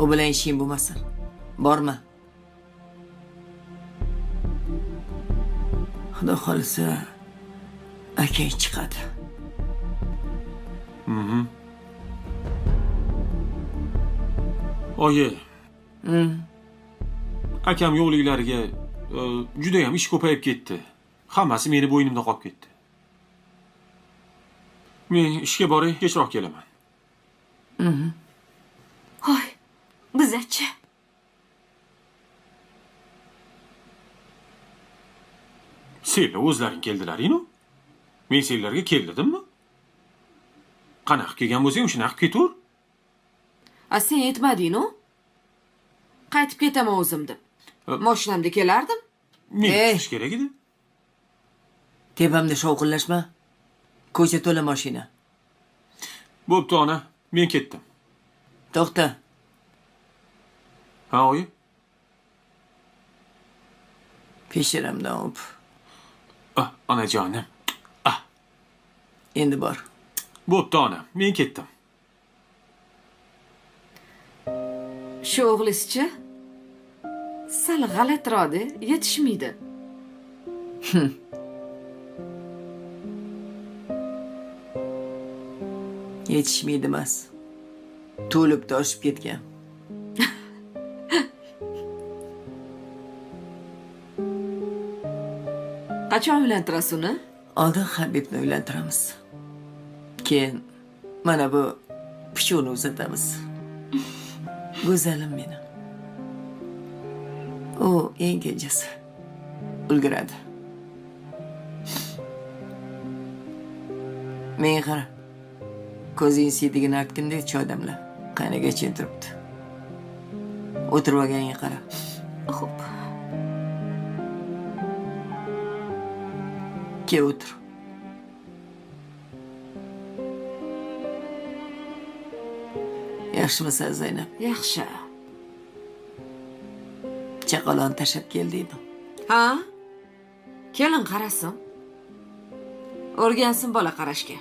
U bilan ishing bo'lmasin. Borma. Xudo xolisa akang chiqadi. Oyi. Akam yo'qliklariga juda ham ish ko'payib ketdi. Hammasi meni bo'ynimda qolib ketdi. Men ishga boray, kechroq kelaman. Hoy, bizachi. Senlar o'zlaring keldilaring-ku. Men senlarga keldimmi? Qanaqa kelgan bo'lsang, shunaqa ketaver. Sen aytmading-ku? Qaytib ketaman o'zim deb. Mashinamda kelardim. Men ketish kerak edi. Tepamda shovqinlashma. Ko'cha to'la mashina. Bo'pti ona, men ketdim. To'xta. Ha, oyi. Peshiramdan o'p. Onajonim. Endi bor. Bo'pti ona, men ketdim. Shu o'g'lisi-chi? Sal g'alatiroq-da, yetishmaydi. Yetishmaydi emas. To'lib toshib ketgan. Qachon uylantirasiz uni? Oldin Habibni uylantiramiz. Keyin mana bu pichoni uzatamiz. Go'zalim meni. U eng kenjasi. Ulguradi. Men qara. Ko'zing siydigini artgandek choydamla. Qaynaga chen turibdi. O'tirib olganga qara. Xo'p. Ke o'tir. Yaxshimisan Zaynab? Yaxshi. Chaqalon tashab keldingmi? Ha? Kelin qarasin. O'rgansin bola qarashga.